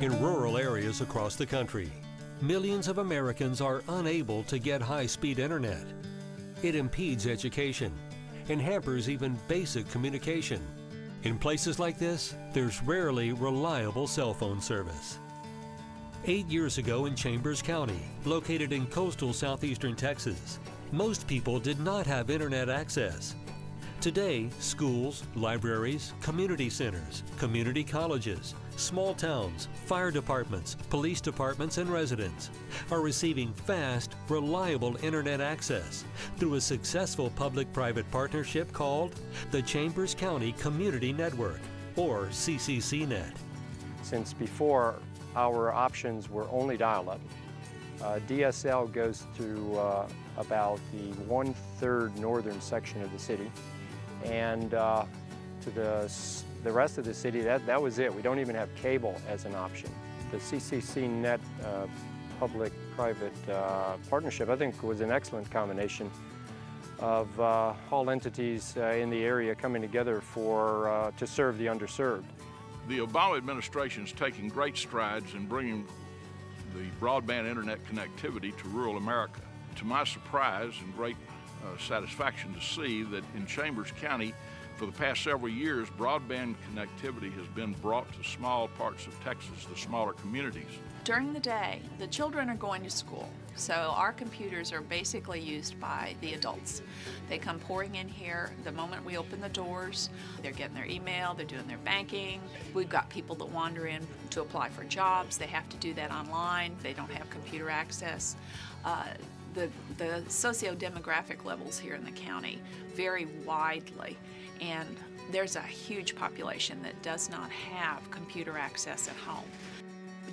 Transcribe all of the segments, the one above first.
In rural areas across the country, millions of Americans are unable to get high-speed internet. It impedes education and hampers even basic communication. In places like this, there's rarely reliable cell phone service. 8 years ago in Chambers County, located in coastal southeastern Texas, most people did not have internet access. Today, schools, libraries, community centers, community colleges, small towns, fire departments, police departments, and residents are receiving fast, reliable internet access through a successful public-private partnership called the Chambers County Community Network, or CCCNet. Since before, our options were only dial-up. DSL goes to about the 1/3 northern section of the city, and to the rest of the city, that was it. We don't even have cable as an option. The CCCNet public-private partnership, I think, was an excellent combination of all entities in the area coming together to serve the underserved. The Obama administration is taking great strides in bringing the broadband internet connectivity to rural America. To my surprise and great satisfaction to see that in Chambers County, for the past several years, broadband connectivity has been brought to small parts of Texas, the smaller communities. During the day, the children are going to school, so our computers are basically used by the adults. They come pouring in here the moment we open the doors. They're getting their email, they're doing their banking. We've got people that wander in to apply for jobs. They have to do that online. They don't have computer access. The socio-demographic levels here in the county vary widely, and there's a huge population that does not have computer access at home.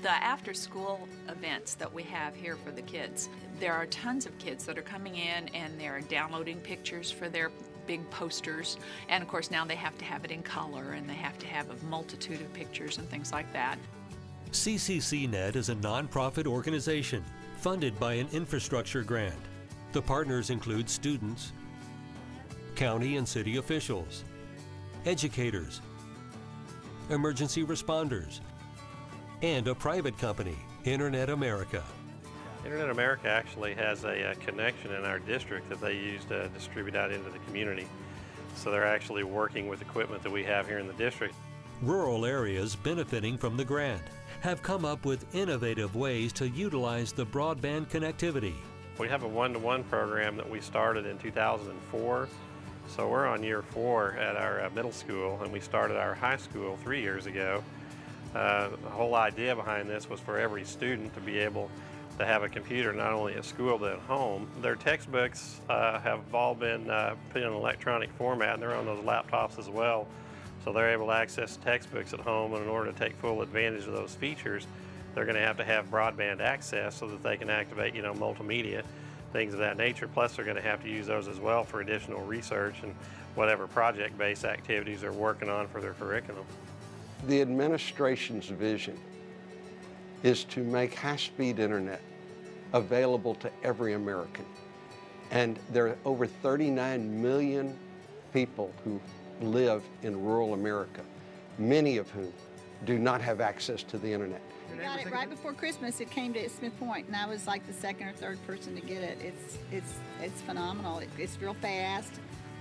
The after-school events that we have here for the kids, there are tons of kids that are coming in and they're downloading pictures for their big posters, and of course now they have to have it in color and they have to have a multitude of pictures and things like that. CCCNet is a nonprofit organization funded by an infrastructure grant. The partners include students, county and city officials, educators, emergency responders, and a private company, Internet America. Internet America actually has a connection in our district that they use to distribute out into the community. So they're actually working with equipment that we have here in the district. Rural areas benefiting from the grant have come up with innovative ways to utilize the broadband connectivity. We have a one-to-one program that we started in 2004. So we're on year 4 at our middle school, and we started our high school 3 years ago. The whole idea behind this was for every student to be able to have a computer not only at school but at home. Their textbooks have all been put in electronic format, and they're on those laptops as well. So they're able to access textbooks at home, and in order to take full advantage of those features, they're going to have broadband access so that they can activate, multimedia, things of that nature. Plus, they're going to have to use those as well for additional research and whatever project-based activities they're working on for their curriculum. The administration's vision is to make high-speed internet available to every American. And there are over 39 million people who live in rural America, many of whom do not have access to the internet. We got it right before Christmas. It came to Smith Point, and I was like the second or third person to get it. It's phenomenal. It's real fast.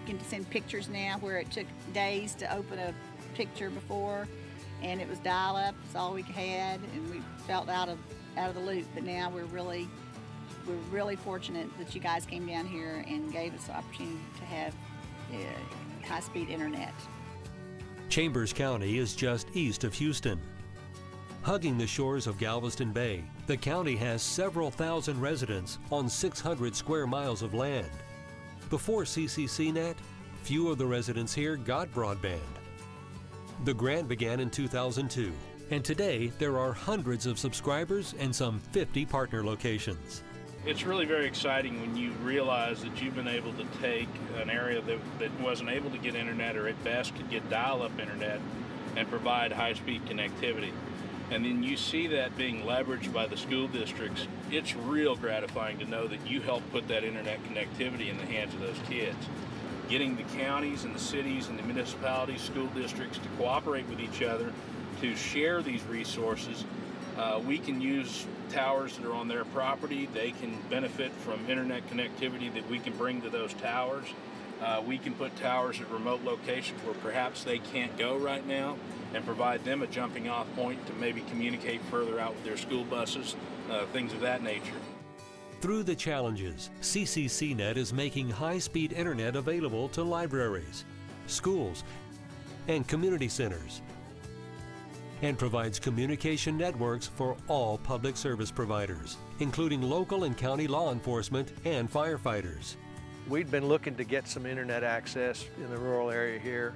You can send pictures now where it took days to open a picture before, and it was dial-up. It's all we had, and we felt out of the loop. But now we're really fortunate that you guys came down here and gave us the opportunity to have high-speed internet. Chambers County is just east of Houston. Hugging the shores of Galveston Bay, the county has several thousand residents on 600 square miles of land. Before CCCNet, few of the residents here got broadband. The grant began in 2002, and today there are hundreds of subscribers and some 50 partner locations. It's really very exciting when you realize that you've been able to take an area that wasn't able to get internet, or at best could get dial-up internet, and provide high-speed connectivity. And then you see that being leveraged by the school districts. It's real gratifying to know that you helped put that internet connectivity in the hands of those kids. Getting the counties and the cities and the municipalities, school districts to cooperate with each other to share these resources We can use towers that are on their property. They can benefit from internet connectivity that we can bring to those towers. We can put towers at remote locations where perhaps they can't go right now and provide them a jumping off point to maybe communicate further out with their school buses, things of that nature. Through the challenges, CCCNet is making high-speed internet available to libraries, schools, and community centers, and provides communication networks for all public service providers, including local and county law enforcement and firefighters. We'd been looking to get some internet access in the rural area here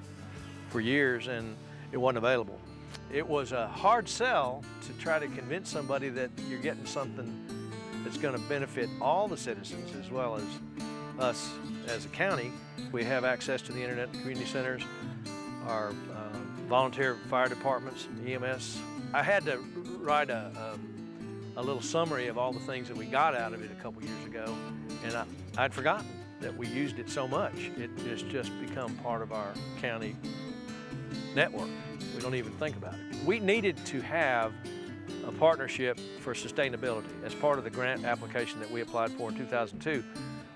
for years, and it wasn't available. It was a hard sell to try to convince somebody that you're getting something that's going to benefit all the citizens as well as us as a county. We have access to the internet in community centers, our volunteer fire departments, EMS. I had to write a little summary of all the things that we got out of it a couple years ago, and I'd forgotten that we used it so much. It has just become part of our county network. We don't even think about it. We needed to have a partnership for sustainability. As part of the grant application that we applied for in 2002,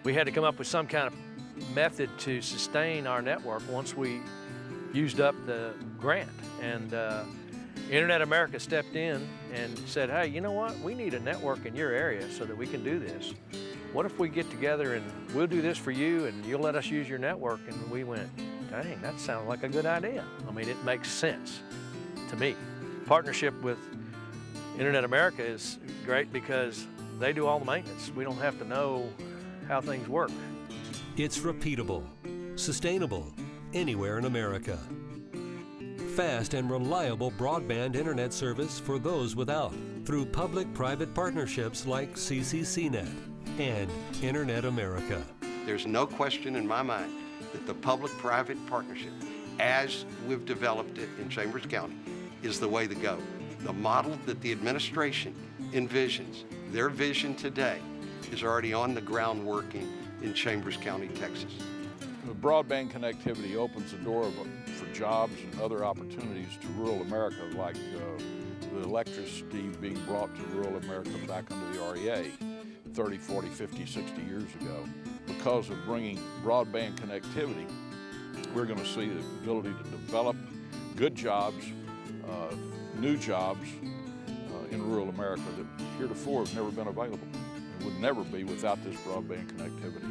we had to come up with some kind of method to sustain our network once we used up the grant. And Internet America stepped in and said, hey, you know what? We need a network in your area so that we can do this. What if we get together and we'll do this for you and you'll let us use your network? And we went, dang, that sounds like a good idea. I mean, it makes sense to me. Partnership with Internet America is great because they do all the maintenance. We don't have to know how things work. It's repeatable, sustainable, anywhere in America. Fast and reliable broadband internet service for those without through public-private partnerships like CCCNet and Internet America. There's no question in my mind that the public-private partnership, as we've developed it in Chambers County, is the way to go. The model that the administration envisions, their vision today, is already on the ground working in Chambers County, Texas. The broadband connectivity opens the door for jobs and other opportunities to rural America, like the electricity being brought to rural America back under the REA 30, 40, 50, 60 years ago. Because of bringing broadband connectivity, we're going to see the ability to develop good jobs, new jobs in rural America that heretofore have never been available and would never be without this broadband connectivity.